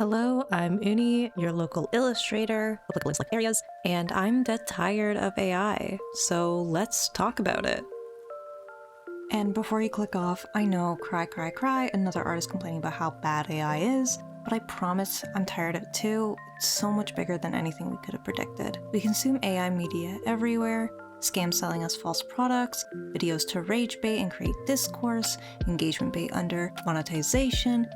Hello, I'm Uni, your local illustrator, applicable in select areas, and I'm dead tired of AI, so let's talk about it. And before you click off, I know, cry, another artist complaining about how bad AI is, but I promise I'm tired of it too. It's so much bigger than anything we could have predicted. We consume AI media everywhere, scams selling us false products, videos to rage bait and create discourse, engagement bait under monetization.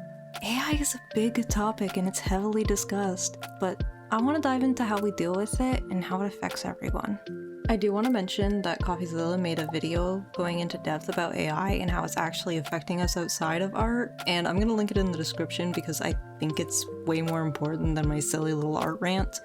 AI is a big topic and it's heavily discussed, but I want to dive into how we deal with it and how it affects everyone. I do want to mention that Coffeezilla made a video going into depth about AI and how it's actually affecting us outside of art, and I'm going to link it in the description because I think it's way more important than my silly little art rant.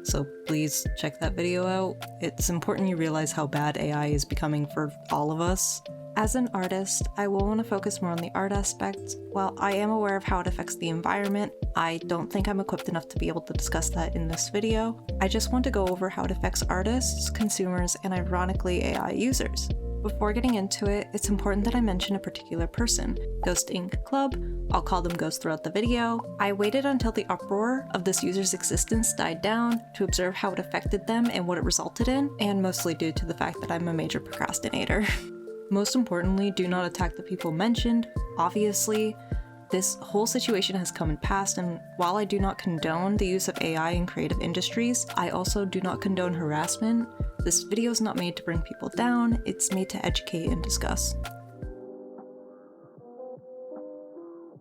So please check that video out. It's important you realize how bad AI is becoming for all of us. As an artist, I will want to focus more on the art aspect. While I am aware of how it affects the environment, I don't think I'm equipped enough to be able to discuss that in this video. I just want to go over how it affects artists, consumers, and ironically AI users. Before getting into it, it's important that I mention a particular person, Ghost Ink Club. I'll call them Ghost throughout the video. I waited until the uproar of this user's existence died down to observe how it affected them and what it resulted in, and mostly due to the fact that I'm a major procrastinator. Most importantly, do not attack the people mentioned. Obviously, this whole situation has come and passed, and while I do not condone the use of AI in creative industries, I also do not condone harassment. This video is not made to bring people down, it's made to educate and discuss.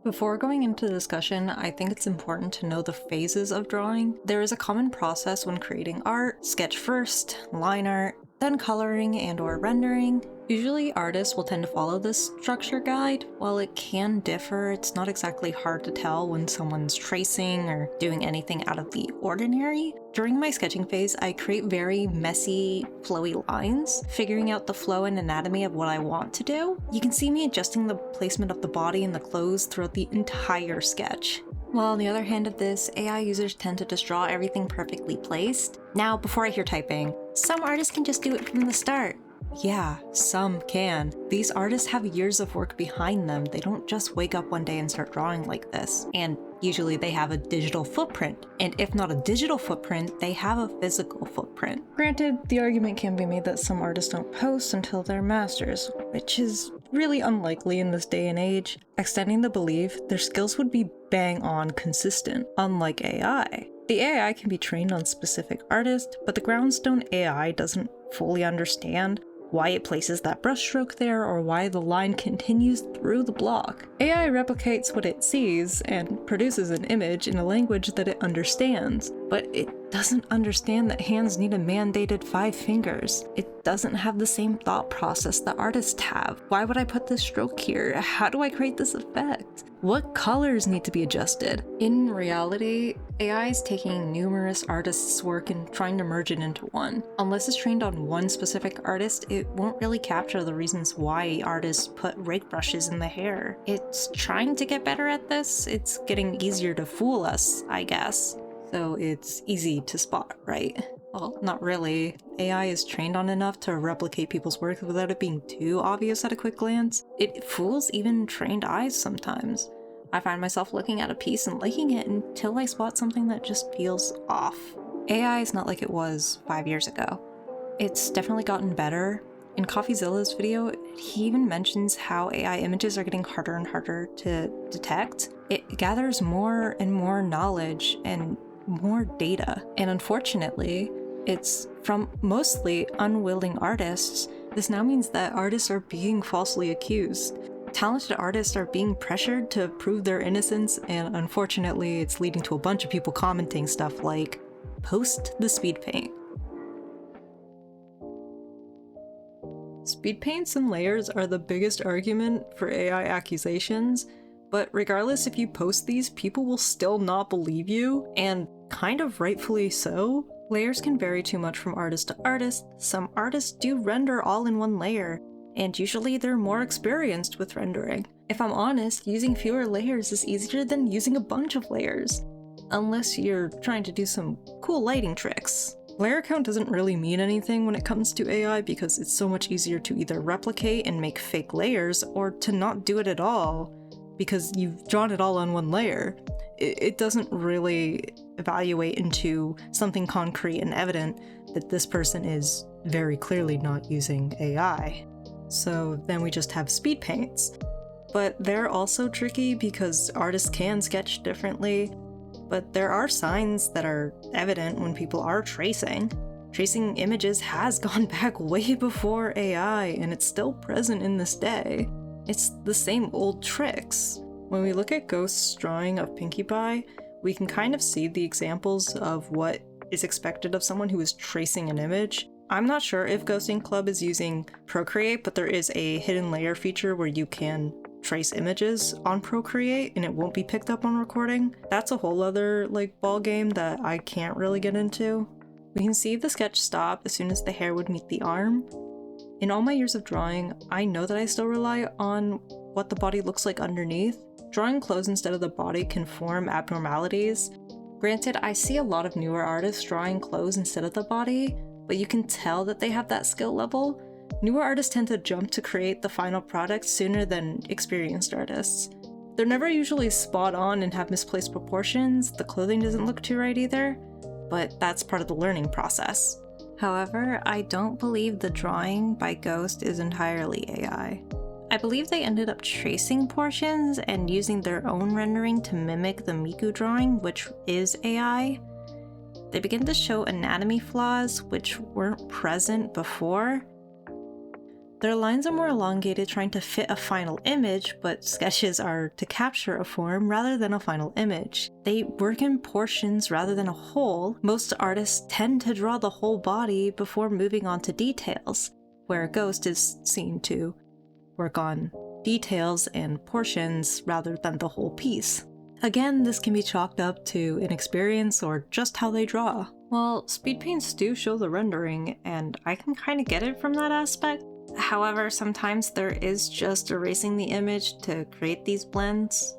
Before going into the discussion, I think it's important to know the phases of drawing. There is a common process when creating art: sketch first, line art, then coloring and/or rendering. Usually artists will tend to follow this structure guide. While it can differ, it's not exactly hard to tell when someone's tracing or doing anything out of the ordinary. During my sketching phase, I create very messy, flowy lines, figuring out the flow and anatomy of what I want to do. You can see me adjusting the placement of the body and the clothes throughout the entire sketch. While on the other hand of this, AI users tend to just draw everything perfectly placed. Now, before I hear typing, some artists can just do it from the start. Yeah, some can. These artists have years of work behind them. They don't just wake up one day and start drawing like this. And usually they have a digital footprint. And if not a digital footprint, they have a physical footprint. Granted, the argument can be made that some artists don't post until they're masters, which is really unlikely in this day and age. Extending the belief, their skills would be bang on consistent, unlike AI. The AI can be trained on specific artists, but the groundstone AI doesn't fully understand why it places that brushstroke there or why the line continues through the block. AI replicates what it sees and produces an image in a language that it understands, but it doesn't understand that hands need a mandated 5 fingers. It doesn't have the same thought process that artists have. Why would I put this stroke here? How do I create this effect? What colors need to be adjusted? In reality, AI is taking numerous artists' work and trying to merge it into one. Unless it's trained on one specific artist, it won't really capture the reasons why artists put rake brushes in the hair. It's trying to get better at this. It's getting easier to fool us, I guess. So it's easy to spot, right? Well, not really. AI is trained on enough to replicate people's work without it being too obvious at a quick glance. It fools even trained eyes sometimes. I find myself looking at a piece and liking it until I spot something that just feels off. AI is not like it was 5 years ago. It's definitely gotten better. In Coffeezilla's video, he even mentions how AI images are getting harder and harder to detect. It gathers more and more knowledge and more data, and unfortunately, it's from mostly unwilling artists. This now means that artists are being falsely accused. Talented artists are being pressured to prove their innocence, and unfortunately, it's leading to a bunch of people commenting stuff like, "Post the Speedpaint." Speedpaints and layers are the biggest argument for AI accusations, but regardless if you post these, people will still not believe you, and kind of rightfully so. Layers can vary too much from artist to artist. Some artists do render all in one layer, and usually they're more experienced with rendering. If I'm honest, using fewer layers is easier than using a bunch of layers, unless you're trying to do some cool lighting tricks. Layer count doesn't really mean anything when it comes to AI because it's so much easier to either replicate and make fake layers or to not do it at all. because you've drawn it all on one layer. It doesn't really evaluate into something concrete and evident that this person is very clearly not using AI. So then we just have speed paints. But they're also tricky because artists can sketch differently, but there are signs that are evident when people are tracing. Tracing images has gone back way before AI, and it's still present in this day. It's the same old tricks. When we look at Ghost's drawing of Pinkie Pie, we can kind of see the examples of what is expected of someone who is tracing an image. I'm not sure if Ghost Ink Club is using Procreate, but there is a hidden layer feature where you can trace images on Procreate and it won't be picked up on recording. That's a whole other ball game that I can't really get into. We can see the sketch stop as soon as the hair would meet the arm. In all my years of drawing, I know that I still rely on what the body looks like underneath. Drawing clothes instead of the body can form abnormalities. Granted, I see a lot of newer artists drawing clothes instead of the body, but you can tell that they have that skill level. Newer artists tend to jump to create the final product sooner than experienced artists. They're never usually spot on and have misplaced proportions, the clothing doesn't look too right either, but that's part of the learning process. However, I don't believe the drawing by Ghost is entirely AI. I believe they ended up tracing portions and using their own rendering to mimic the Miku drawing, which is AI. They begin to show anatomy flaws which weren't present before. Their lines are more elongated, trying to fit a final image, but sketches are to capture a form rather than a final image. They work in portions rather than a whole. Most artists tend to draw the whole body before moving on to details, where Ghost is seen to work on details and portions rather than the whole piece. Again, this can be chalked up to inexperience or just how they draw. Well, speed paints do show the rendering, and I can kind of get it from that aspect. However, sometimes there is just erasing the image to create these blends.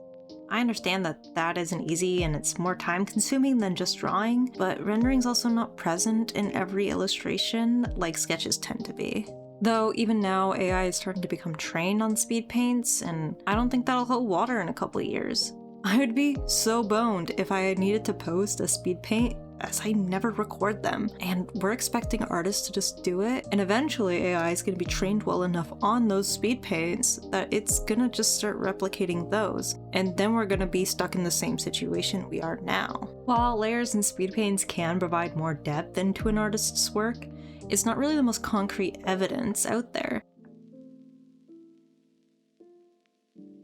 I understand that that isn't easy and it's more time consuming than just drawing, but rendering's also not present in every illustration like sketches tend to be. Though even now AI is starting to become trained on speed paints, and I don't think that'll hold water in a couple of years. I would be so boned if I had needed to post a speed paint, as I never record them, and we're expecting artists to just do it, and eventually AI is going to be trained well enough on those speed paints that it's gonna just start replicating those, and then we're gonna be stuck in the same situation we are now. While layers and speed paints can provide more depth into an artist's work, it's not really the most concrete evidence out there.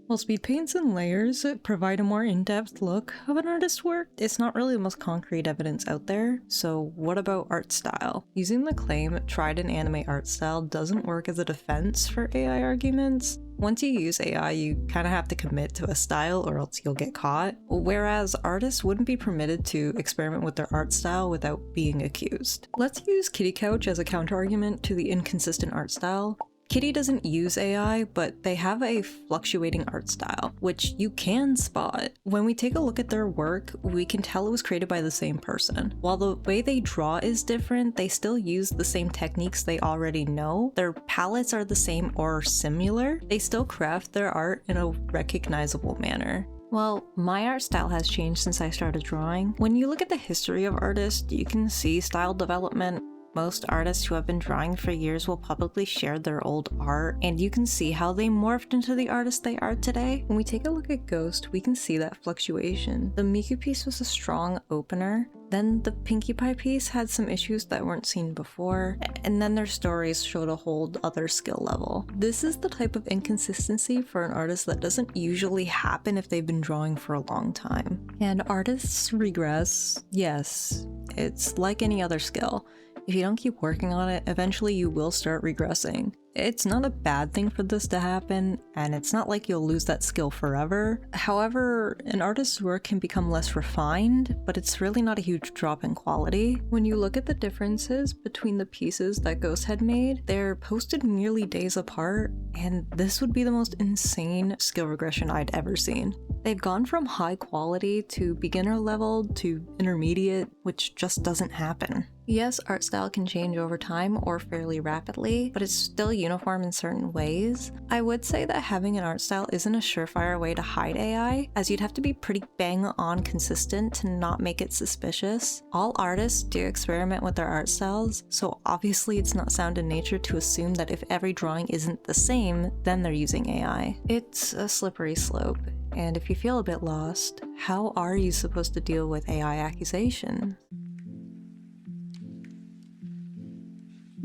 While speed paints and layers provide a more in-depth look of an artist's work, it's not really the most concrete evidence out there. So what about art style? Using the claim "tried and anime art style" doesn't work as a defense for AI arguments. Once you use AI, you kind of have to commit to a style or else you'll get caught, whereas artists wouldn't be permitted to experiment with their art style without being accused. Let's use Kitty Couch as a counterargument to the inconsistent art style. Kitty doesn't use AI, but they have a fluctuating art style, which you can spot. When we take a look at their work, we can tell it was created by the same person. While the way they draw is different, they still use the same techniques they already know. Their palettes are the same or similar. They still craft their art in a recognizable manner. Well, my art style has changed since I started drawing. When you look at the history of artists, you can see style development. Most artists who have been drawing for years will publicly share their old art, and you can see how they morphed into the artists they are today. When we take a look at Ghost, we can see that fluctuation. The Miku piece was a strong opener, then the Pinkie Pie piece had some issues that weren't seen before, and then their stories showed a whole other skill level. This is the type of inconsistency for an artist that doesn't usually happen if they've been drawing for a long time. And artists regress, yes, it's like any other skill. If you don't keep working on it, eventually you will start regressing. It's not a bad thing for this to happen, and it's not like you'll lose that skill forever. However, an artist's work can become less refined, but it's really not a huge drop in quality. When you look at the differences between the pieces that Ghost had made, they're posted nearly days apart, and this would be the most insane skill regression I'd ever seen. They've gone from high quality to beginner level to intermediate, which just doesn't happen. Yes, art style can change over time or fairly rapidly, but it's still uniform in certain ways. I would say that having an art style isn't a surefire way to hide AI, as you'd have to be pretty bang on consistent to not make it suspicious. All artists do experiment with their art styles, so obviously it's not sound in nature to assume that if every drawing isn't the same, then they're using AI. It's a slippery slope. And if you feel a bit lost, how are you supposed to deal with AI accusation?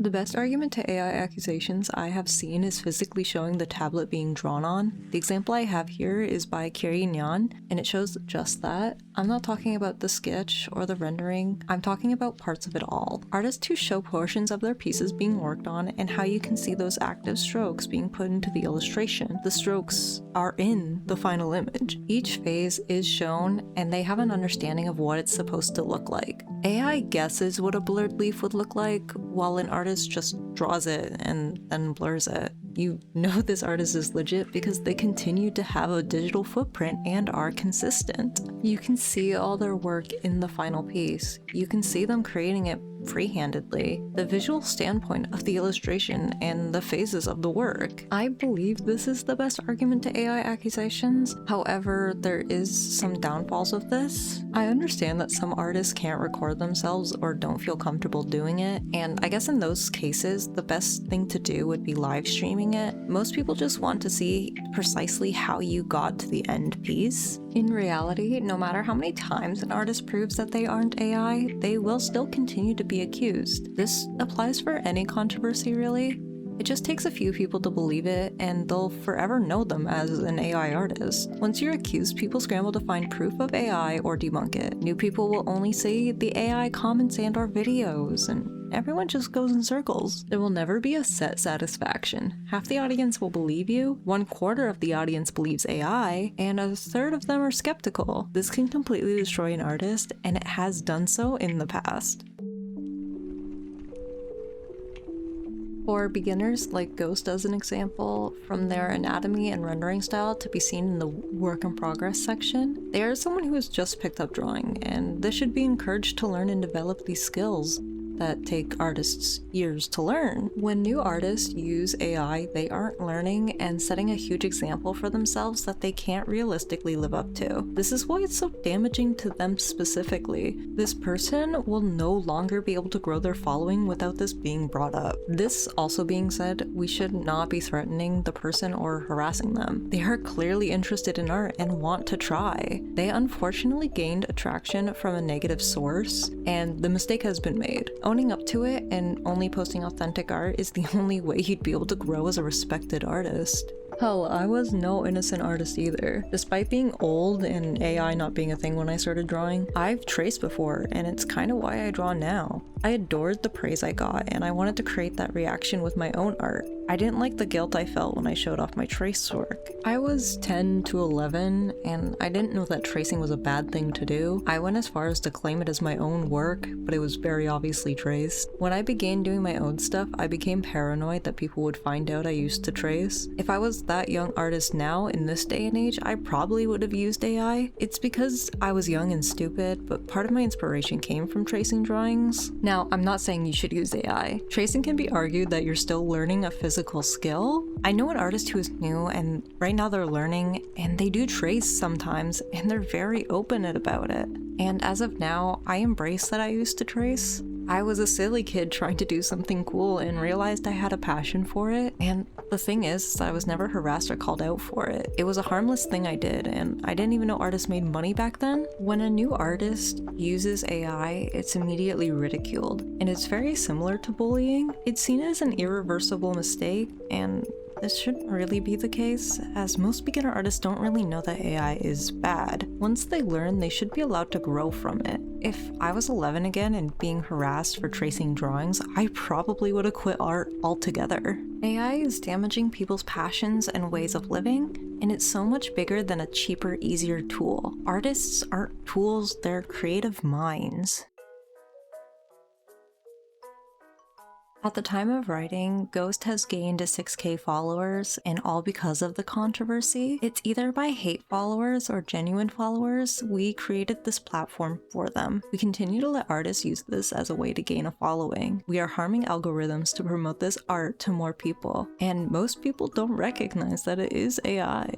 The best argument to AI accusations I have seen is physically showing the tablet being drawn on. The example I have here is by Kiri Nyan, and it shows just that. I'm not talking about the sketch or the rendering, I'm talking about parts of it all. Artists who show portions of their pieces being worked on and how you can see those active strokes being put into the illustration. The strokes are in the final image. Each phase is shown, and they have an understanding of what it's supposed to look like. AI guesses what a blurred leaf would look like, while an artist just draws it and then blurs it. You know this artist is legit because they continue to have a digital footprint and are consistent. You can see all their work in the final piece. You can see them creating it free-handedly, the visual standpoint of the illustration and the phases of the work. I believe this is the best argument to AI accusations. However, there is some downfalls of this. I understand that some artists can't record themselves or don't feel comfortable doing it, and I guess in those cases, the best thing to do would be live streaming it. Most people just want to see precisely how you got to the end piece. In reality, no matter how many times an artist proves that they aren't AI, they will still continue to be accused. This applies for any controversy, really. It just takes a few people to believe it, and they'll forever know them as an AI artist. Once you're accused, people scramble to find proof of AI or debunk it. New people will only see the AI comments and or videos, and everyone just goes in circles. There will never be a set satisfaction. Half the audience will believe you, 1/4 of the audience believes AI, and 1/3 of them are skeptical. This can completely destroy an artist, and it has done so in the past. For beginners, like Ghost as an example, from their anatomy and rendering style to be seen in the work in progress section, they are someone who has just picked up drawing, and they should be encouraged to learn and develop these skills that take artists years to learn. When new artists use AI, they aren't learning and setting a huge example for themselves that they can't realistically live up to. This is why it's so damaging to them specifically. This person will no longer be able to grow their following without this being brought up. This also being said, we should not be threatening the person or harassing them. They are clearly interested in art and want to try. They unfortunately gained attraction from a negative source, and the mistake has been made. Owning up to it and only posting authentic art is the only way you'd be able to grow as a respected artist. Hell, I was no innocent artist either. Despite being old and AI not being a thing when I started drawing, I've traced before, and it's kind of why I draw now. I adored the praise I got, and I wanted to create that reaction with my own art. I didn't like the guilt I felt when I showed off my trace work. I was 10 to 11, and I didn't know that tracing was a bad thing to do. I went as far as to claim it as my own work, but it was very obviously traced. When I began doing my own stuff, I became paranoid that people would find out I used to trace. If I was that young artist now, in this day and age, I probably would have used AI. It's because I was young and stupid, but part of my inspiration came from tracing drawings. Now, I'm not saying you should use AI. Tracing can be argued that you're still learning a physical skill. I know an artist who is new, and right now they're learning, and they do trace sometimes, and they're very open about it. And as of now, I embrace that I used to trace. I was a silly kid trying to do something cool and realized I had a passion for it, and the thing is I was never harassed or called out for it. It was a harmless thing I did, and I didn't even know artists made money back then. When a new artist uses AI, it's immediately ridiculed, and it's very similar to bullying. It's seen as an irreversible mistake, and this shouldn't really be the case, as most beginner artists don't really know that AI is bad. Once they learn, they should be allowed to grow from it. If I was 11 again and being harassed for tracing drawings, I probably would have quit art altogether. AI is damaging people's passions and ways of living, and it's so much bigger than a cheaper, easier tool. Artists aren't tools, they're creative minds. At the time of writing, Ghost has gained 6K followers, and all because of the controversy. It's either by hate followers or genuine followers. We created this platform for them. We continue to let artists use this as a way to gain a following. We are harming algorithms to promote this art to more people, and most people don't recognize that it is AI.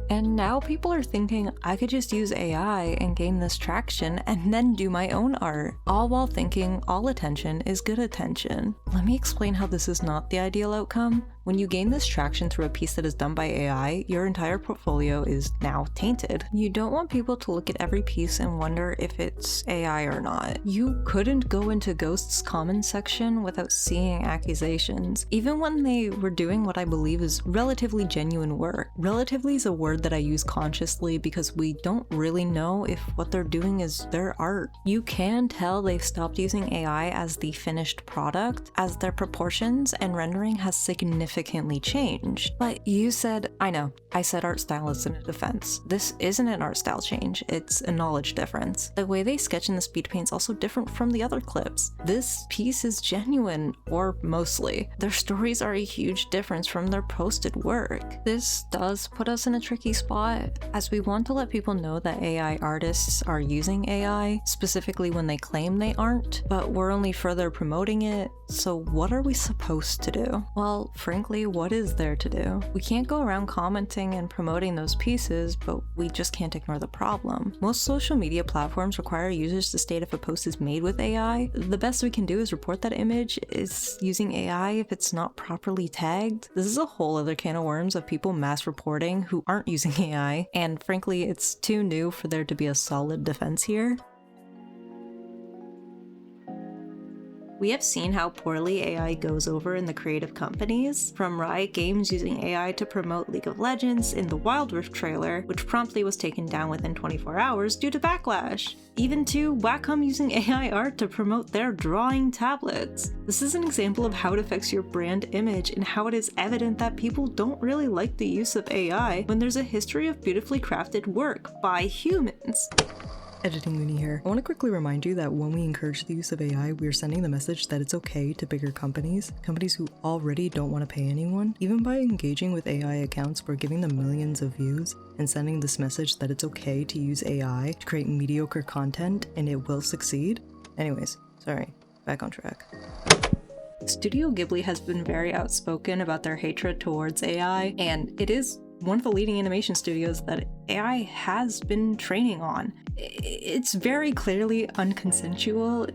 And now people are thinking I could just use AI and gain this traction and then do my own art, all while thinking all attention is good attention. Let me explain how this is not the ideal outcome. When you gain this traction through a piece that is done by AI, your entire portfolio is now tainted. You don't want people to look at every piece and wonder if it's AI or not. You couldn't go into Ghost's comments section without seeing accusations, even when they were doing what I believe is relatively genuine work. Relatively is a word that I use consciously because we don't really know if what they're doing is their art. You can tell they've stopped using AI as the finished product, as their proportions and rendering has significantly changed. But you said, I know, I said art style isn't a defense. This isn't an art style change, it's a knowledge difference. The way they sketch in the Speedpaint is also different from the other clips. This piece is genuine, or mostly. Their stories are a huge difference from their posted work. This does put us in a tricky spot, as we want to let people know that AI artists are using AI, specifically when they claim they aren't, but we're only further promoting it. So what are we supposed to do? Well, frankly, what is there to do? We can't go around commenting and promoting those pieces, but we just can't ignore the problem. Most social media platforms require users to state if a post is made with AI. The best we can do is report that image is using AI if it's not properly tagged. This is a whole other can of worms of people mass reporting who aren't using AI, and frankly, it's too new for there to be a solid defense here. We have seen how poorly AI goes over in the creative companies, from Riot Games using AI to promote League of Legends in the Wild Rift trailer, which promptly was taken down within 24 hours due to backlash, even to Wacom using AI art to promote their drawing tablets. This is an example of how it affects your brand image and how it is evident that people don't really like the use of AI when there's a history of beautifully crafted work by humans. Editing Looney here. I want to quickly remind you that when we encourage the use of AI, we are sending the message that it's okay to bigger companies who already don't want to pay anyone. Even by engaging with AI accounts, we're giving them millions of views and sending this message that it's okay to use AI to create mediocre content and it will succeed. Anyways, sorry, back on track. Studio Ghibli has been very outspoken about their hatred towards AI, and it is one of the leading animation studios that AI has been training on. It's very clearly unconsensual.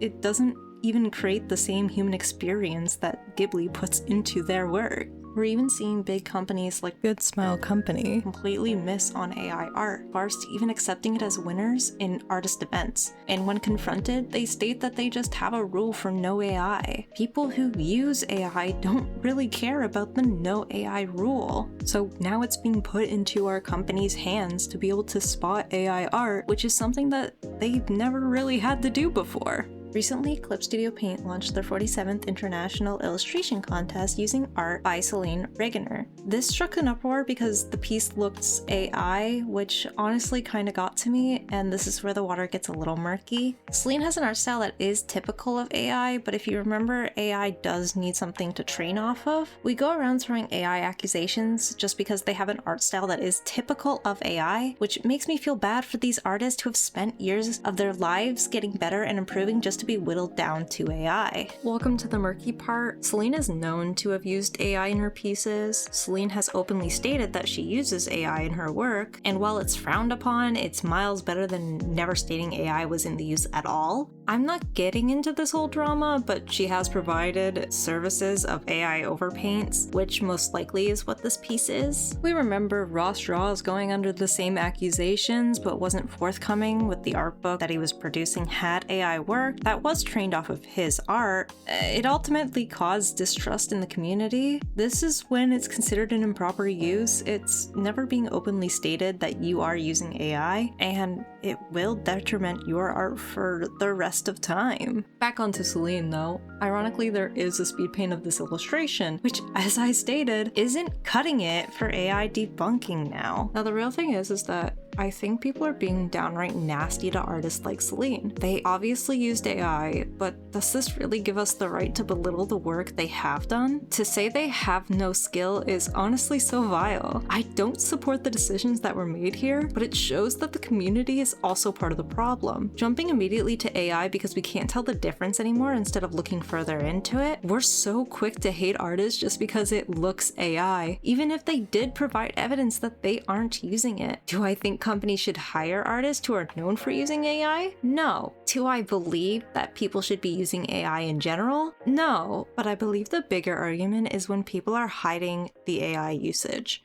It doesn't even create the same human experience that Ghibli puts into their work. We're even seeing big companies like Good Smile Company completely miss on AI art, far to even accepting it as winners in artist events. And when confronted, they state that they just have a rule for no AI. People who use AI don't really care about the no AI rule. So now it's being put into our company's hands to be able to spot AI art, which is something that they've never really had to do before. Recently, Clip Studio Paint launched their 47th International Illustration Contest using art by Celine Regener. This struck an uproar because the piece looked AI, which honestly kinda got to me, and this is where the water gets a little murky. Celine has an art style that is typical of AI, but if you remember, AI does need something to train off of. We go around throwing AI accusations just because they have an art style that is typical of AI, which makes me feel bad for these artists who have spent years of their lives getting better and improving just to be whittled down to AI. Welcome to the murky part. Celine is known to have used AI in her pieces. Celine has openly stated that she uses AI in her work, and while it's frowned upon, it's miles better than never stating AI was in the use at all. I'm not getting into this whole drama, but she has provided services of AI overpaints, which most likely is what this piece is. We remember Ross Draws going under the same accusations, but wasn't forthcoming with the art book that he was producing had AI work that was trained off of his art. It ultimately caused distrust in the community. This is when it's considered an improper use. It's never being openly stated that you are using AI, and it will detriment your art for the rest of time. Back onto Celine though. Ironically, there is a speed paint of this illustration, which, as I stated, isn't cutting it for AI debunking now. Now the real thing is that I think people are being downright nasty to artists like Celine. They obviously used AI, but does this really give us the right to belittle the work they have done? To say they have no skill is honestly so vile. I don't support the decisions that were made here, but it shows that the community is also part of the problem. Jumping immediately to AI because we can't tell the difference anymore instead of looking further into it. We're so quick to hate artists just because it looks AI, even if they did provide evidence that they aren't using it. Do I think companies should hire artists who are known for using AI? No. Do I believe that people should be using AI in general? No. But I believe the bigger argument is when people are hiding the AI usage.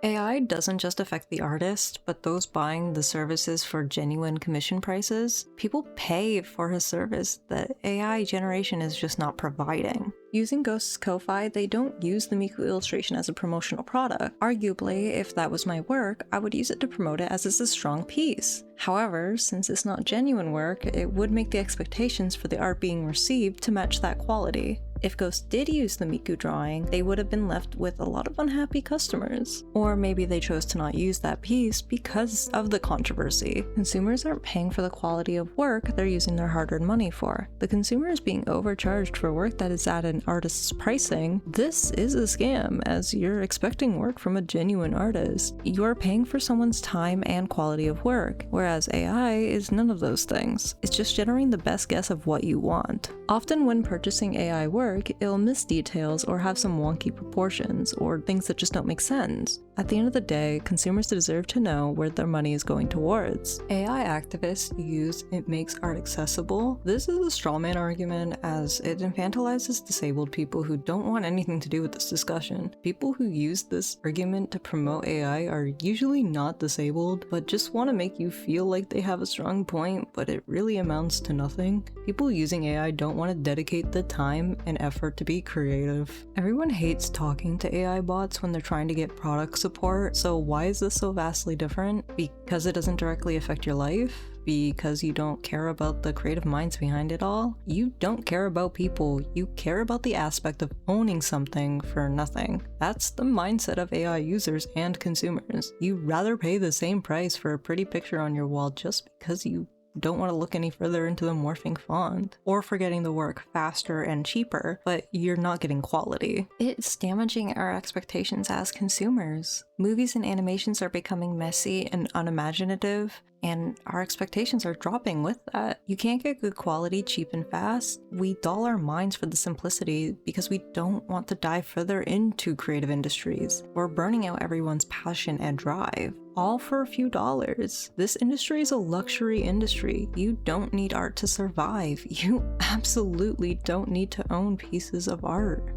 AI doesn't just affect the artist, but those buying the services for genuine commission prices. People pay for a service that AI generation is just not providing. Using Ghost's Ko-Fi, they don't use the Miku illustration as a promotional product. Arguably, if that was my work, I would use it to promote it as it's a strong piece. However, since it's not genuine work, it would make the expectations for the art being received to match that quality. If Ghost did use the Miku drawing, they would have been left with a lot of unhappy customers. Or maybe they chose to not use that piece because of the controversy. Consumers aren't paying for the quality of work they're using their hard-earned money for. The consumer is being overcharged for work that is at an artist's pricing. This is a scam, as you're expecting work from a genuine artist. You're paying for someone's time and quality of work, whereas AI is none of those things. It's just generating the best guess of what you want. Often when purchasing AI work, it'll miss details or have some wonky proportions or things that just don't make sense. At the end of the day, consumers deserve to know where their money is going towards. AI activists use "it makes art accessible." This is a strawman argument, as it infantilizes disabled people who don't want anything to do with this discussion. People who use this argument to promote AI are usually not disabled, but just want to make you feel like they have a strong point, but it really amounts to nothing. People using AI don't want to dedicate the time and effort to be creative. Everyone hates talking to AI bots when they're trying to get product support, so why is this so vastly different? Because it doesn't directly affect your life? Because you don't care about the creative minds behind it all? You don't care about people, you care about the aspect of owning something for nothing. That's the mindset of AI users and consumers. You'd rather pay the same price for a pretty picture on your wall just because you don't want to look any further into the morphing font, or for getting the work faster and cheaper, but you're not getting quality. It's damaging our expectations as consumers. Movies and animations are becoming messy and unimaginative, and our expectations are dropping with that. You can't get good quality cheap and fast. We dull our minds for the simplicity because we don't want to dive further into creative industries. We're burning out everyone's passion and drive, all for a few dollars. This industry is a luxury industry. You don't need art to survive. You absolutely don't need to own pieces of art.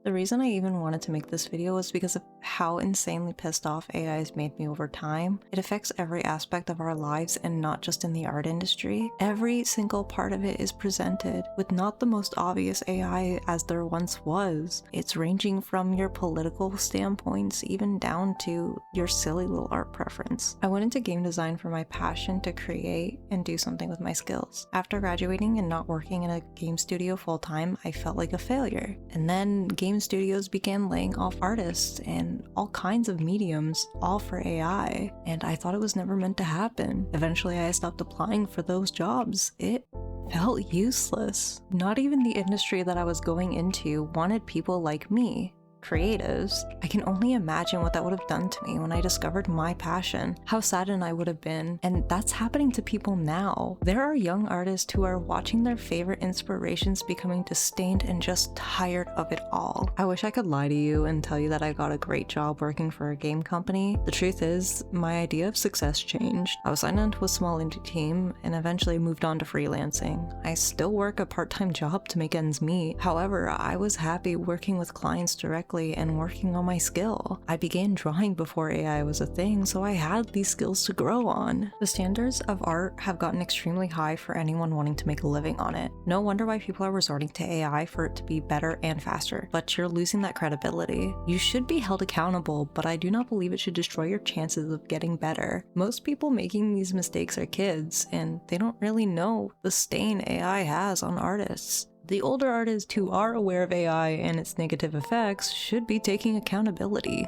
The reason I even wanted to make this video was because of how insanely pissed off AI has made me over time. It affects every aspect of our lives and not just in the art industry. Every single part of it is presented with not the most obvious AI as there once was. It's ranging from your political standpoints even down to your silly little art preference. I went into game design for my passion to create and do something with my skills. After graduating and not working in a game studio full-time, I felt like a failure. And then game studios began laying off artists and all kinds of mediums, all for AI, and I thought it was never meant to happen. Eventually I stopped applying for those jobs. It felt useless. Not even the industry that I was going into wanted people like me. Creatives. I can only imagine what that would have done to me when I discovered my passion, how saddened I would have been, and that's happening to people now. There are young artists who are watching their favorite inspirations becoming disdained and just tired of it all. I wish I could lie to you and tell you that I got a great job working for a game company. The truth is, my idea of success changed. I was signed onto a small indie team and eventually moved on to freelancing. I still work a part-time job to make ends meet. However, I was happy working with clients directly and working on my skill. I began drawing before AI was a thing, so I had these skills to grow on. The standards of art have gotten extremely high for anyone wanting to make a living on it. No wonder why people are resorting to AI for it to be better and faster, but you're losing that credibility. You should be held accountable, but I do not believe it should destroy your chances of getting better. Most people making these mistakes are kids, and they don't really know the stain AI has on artists. The older artists who are aware of AI and its negative effects should be taking accountability.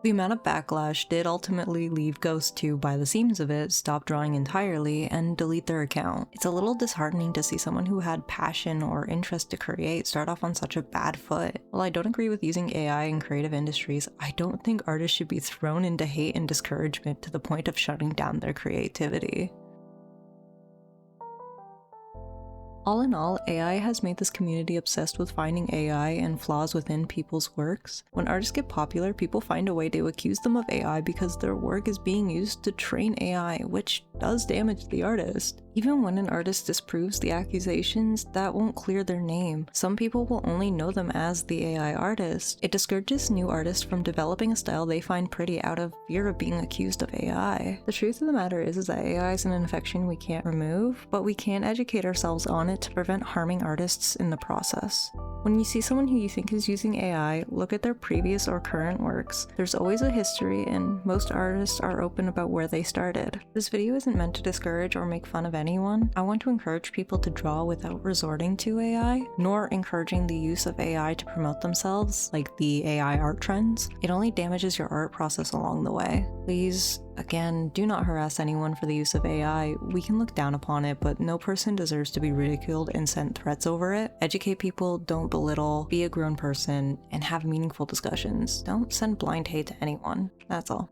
The amount of backlash did ultimately leave Ghost to, by the seams of it, stop drawing entirely and delete their account. It's a little disheartening to see someone who had passion or interest to create start off on such a bad foot. While I don't agree with using AI in creative industries, I don't think artists should be thrown into hate and discouragement to the point of shutting down their creativity. All in all, AI has made this community obsessed with finding AI and flaws within people's works. When artists get popular, people find a way to accuse them of AI because their work is being used to train AI, which does damage the artist. Even when an artist disproves the accusations, that won't clear their name. Some people will only know them as the AI artist. It discourages new artists from developing a style they find pretty out of fear of being accused of AI. The truth of the matter is that AI is an infection we can't remove, but we can educate ourselves on it to prevent harming artists in the process. When you see someone who you think is using AI, look at their previous or current works. There's always a history, and most artists are open about where they started. This video isn't meant to discourage or make fun of anyone. I want to encourage people to draw without resorting to AI, nor encouraging the use of AI to promote themselves, like the AI art trends. It only damages your art process along the way. Please, again, do not harass anyone for the use of AI. We can look down upon it, but no person deserves to be ridiculed and sent threats over it. Educate people, don't belittle, be a grown person, and have meaningful discussions. Don't send blind hate to anyone. That's all.